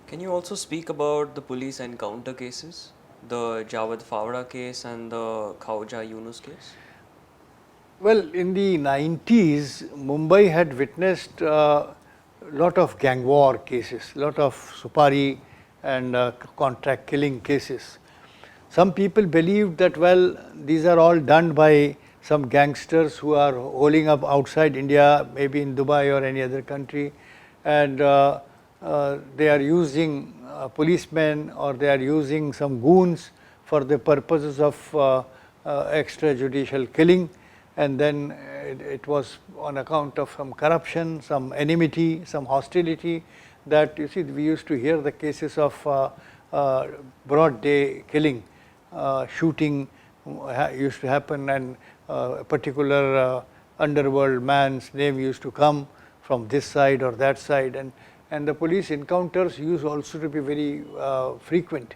Can you also speak about the police encounter cases, the Jawad Fawda case and the Khwaja Yunus case? Well, in the 90s, Mumbai had witnessed a lot of gang war cases, lot of supari and contract killing cases. Some people believed that, well, these are all done by some gangsters who are holding up outside India, maybe in Dubai or any other country, and they are using policemen or they are using some goons for the purposes of extrajudicial killing, and then it was on account of some corruption, some enmity, some hostility, that you see we used to hear the cases of broad day killing, shooting used to happen, and a particular underworld man's name used to come from this side or that side, and the police encounters used also to be very frequent.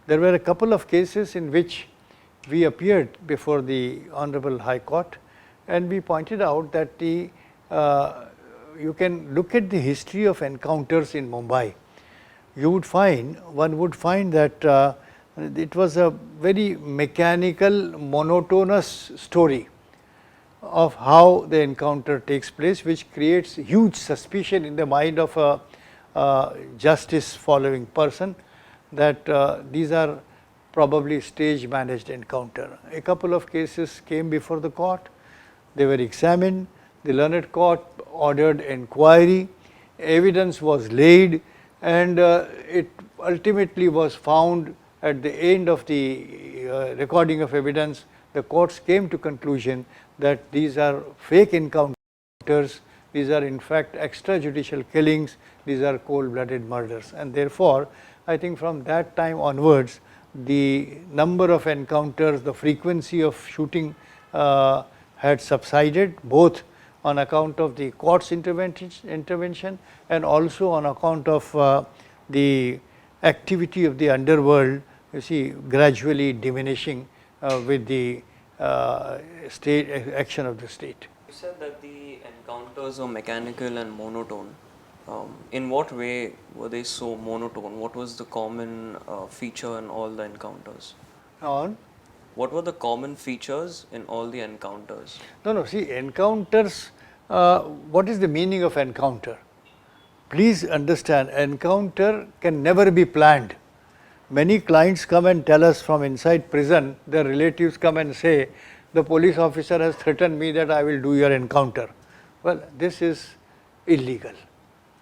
There were a couple of cases in which we appeared before the Honorable High Court, and we pointed out that the you can look at the history of encounters in Mumbai. You would find, one would find that it was a very mechanical, monotonous story of how the encounter takes place, which creates huge suspicion in the mind of a justice following person, that these are probably stage managed encounter. A couple of cases came before the court, they were examined, the learned court ordered inquiry, evidence was laid, and it ultimately was found at the end of the recording of evidence. The courts came to conclusion that these are fake encounters, these are in fact extrajudicial killings, these are cold-blooded murders, and therefore I think from that time onwards the number of encounters, the frequency of shooting had subsided, both on account of the court's intervention and also on account of the activity of the underworld, you see, gradually diminishing with the state action of the state. You said that the encounters were mechanical and monotone. In what way were they so monotone? What was the common feature in all the encounters? On? What were the common features in all the encounters? No, see, encounters, what is the meaning of encounter? Please understand, encounter can never be planned. Many clients come and tell us from inside prison, their relatives come and say, the police officer has threatened me that I will do your encounter. Well, this is illegal.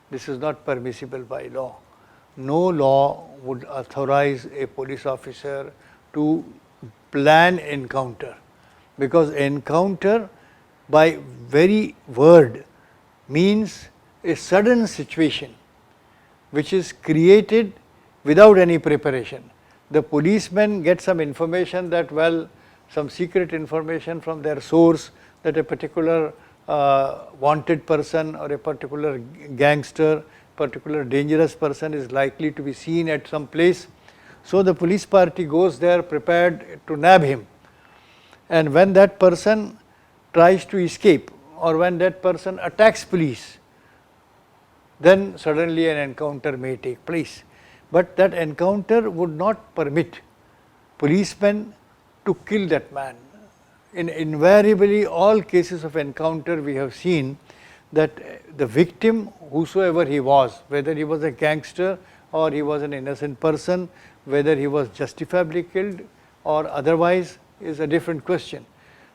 This is not permissible by law. No law would authorize a police officer to plan encounter, because encounter by very word means a sudden situation which is created without any preparation. The policemen get some information that, well, some secret information from their source that a particular wanted person or a particular gangster, particular dangerous person is likely to be seen at some place. So the police party goes there prepared to nab him, and when that person tries to escape or when that person attacks police, then suddenly an encounter may take place. But that encounter would not permit policemen to kill that man. In invariably all cases of encounter, we have seen that the victim, whosoever he was, whether he was a gangster or he was an innocent person, whether he was justifiably killed or otherwise, is a different question.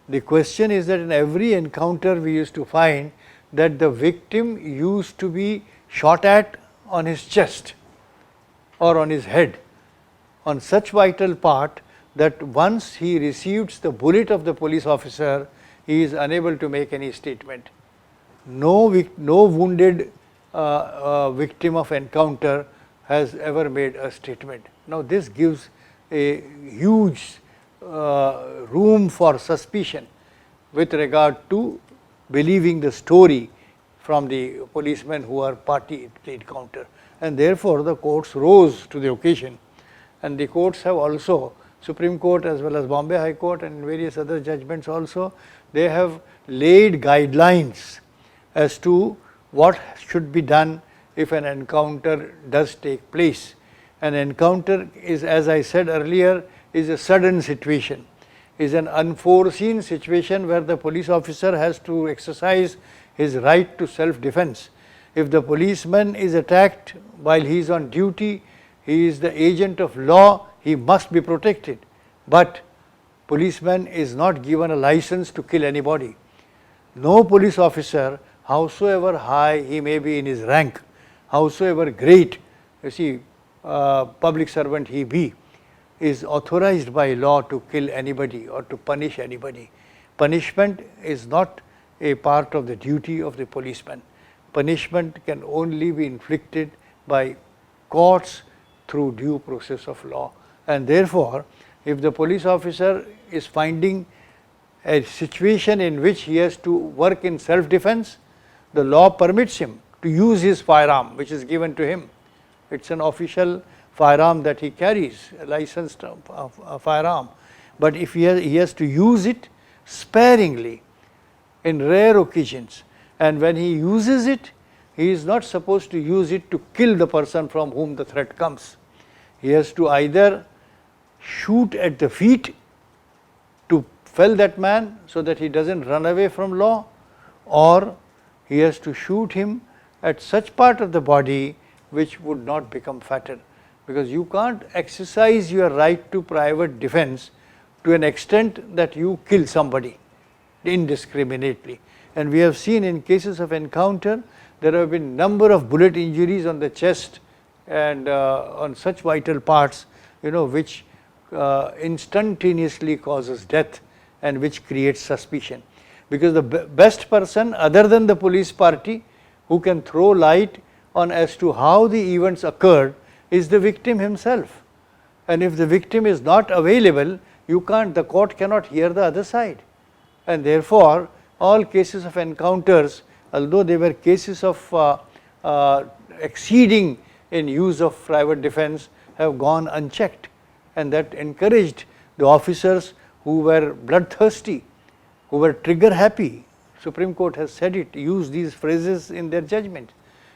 The question is that in every encounter we used to find that the victim used to be shot at on his chest or on his head, on such vital part that once he receives the bullet of the police officer, he is unable to make any statement. No wounded victim of encounter has ever made a statement. Now this gives a huge room for suspicion with regard to believing the story from the policemen who are party in the encounter, and therefore the courts rose to the occasion, and the courts have also, Supreme Court as well as Bombay High Court and various other judgments also, they have laid guidelines as to what should be done if an encounter does take place. An encounter is, as I said earlier, is a sudden situation, is an unforeseen situation where the police officer has to exercise his right to self-defense. If the policeman is attacked while he is on duty, he is the agent of law, he must be protected. But policeman is not given a license to kill anybody. No police officer, howsoever high he may be in his rank, howsoever great, you see, public servant he be, is authorized by law to kill anybody or to punish anybody. Punishment is not a part of the duty of the policeman. Punishment can only be inflicted by courts through due process of law. And therefore, if the police officer is finding a situation in which he has to work in self-defense, the law permits him to use his firearm which is given to him. It is an official firearm that he carries, a licensed firearm. But if he has to use it sparingly in rare occasions, and when he uses it, he is not supposed to use it to kill the person from whom the threat comes. He has to either shoot at the feet to fell that man so that he does not run away from law, or he has to shoot him at such part of the body which would not become fatal, because you can't exercise your right to private defense to an extent that you kill somebody indiscriminately. And we have seen in cases of encounter, there have been number of bullet injuries on the chest and on such vital parts, which instantaneously causes death and which creates suspicion. Because the best person other than the police party who can throw light on as to how the events occurred is the victim himself. And if the victim is not available, the court cannot hear the other side. And therefore, all cases of encounters, although they were cases of exceeding in use of private defense, have gone unchecked, and that encouraged the officers who were bloodthirsty, who were trigger happy. Supreme Court has said it, use these phrases in their judgment.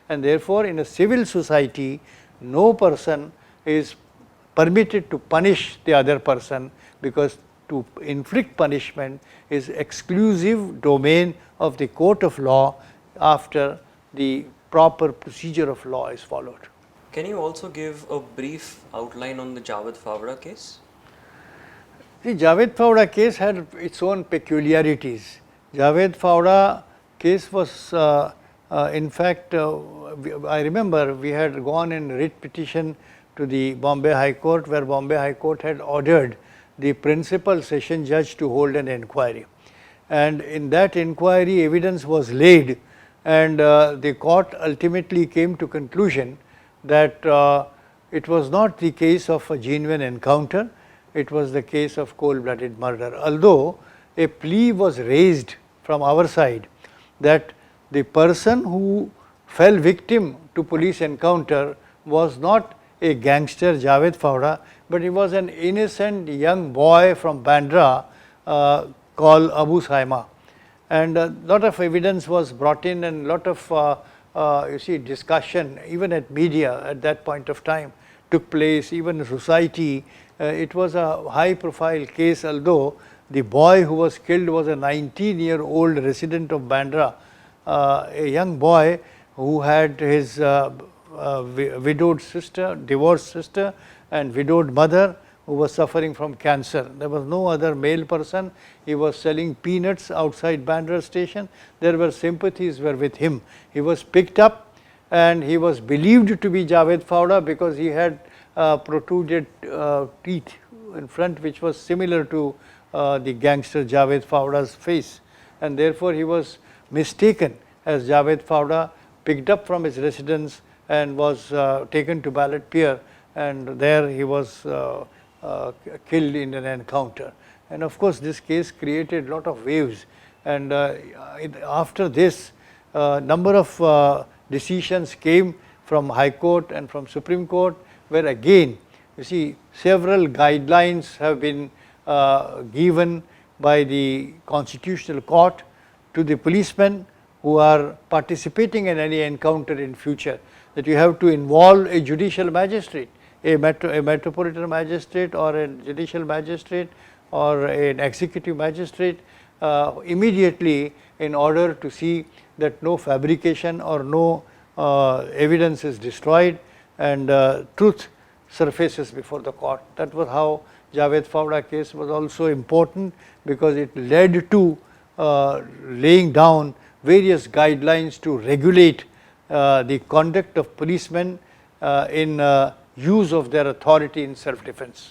And therefore, in a civil society, no person is permitted to punish the other person, because to inflict punishment is exclusive domain of the court of law after the proper procedure of law is followed. Can you also give a brief outline on the Javed-Favda case? The Javed-Favda case had its own peculiarities. Javed-Favda case was, in fact, I remember we had gone in writ petition to the Bombay High Court, where Bombay High Court had ordered the principal session judge to hold an inquiry. And in that inquiry, evidence was laid, and the court ultimately came to conclusion that it was not the case of a genuine encounter, it was the case of cold-blooded murder. Although a plea was raised from our side that the person who fell victim to police encounter was not a gangster Javed-Favda, but he was an innocent young boy from Bandra called Abu Saima. And a lot of evidence was brought in, and lot of discussion even at media at that point of time took place, even in society. It was a high profile case, although the boy who was killed was a 19-year-old resident of Bandra, a young boy who had his widowed sister, divorced sister and widowed mother who was suffering from cancer. There was no other male person. He was selling peanuts outside Bandra station. There were sympathies were with him. He was picked up and he was believed to be Javed-Favda because he had protruded teeth in front which was similar to the gangster Javed-Favda's face, and therefore he was mistaken as Javed-Favda, picked up from his residence and was taken to Ballot Pier, and there he was killed in an encounter. And of course this case created lot of waves, and after this number of decisions came from High Court and from Supreme Court, where again you see several guidelines have been given by the Constitutional Court to the policemen who are participating in any encounter in future, that you have to involve a judicial magistrate, a metropolitan magistrate or a judicial magistrate or an executive magistrate immediately in order to see that no fabrication or no evidence is destroyed and truth surfaces before the court. That was how Javed Fawda case was also important, because it led to laying down various guidelines to regulate the conduct of policemen in use of their authority in self defense.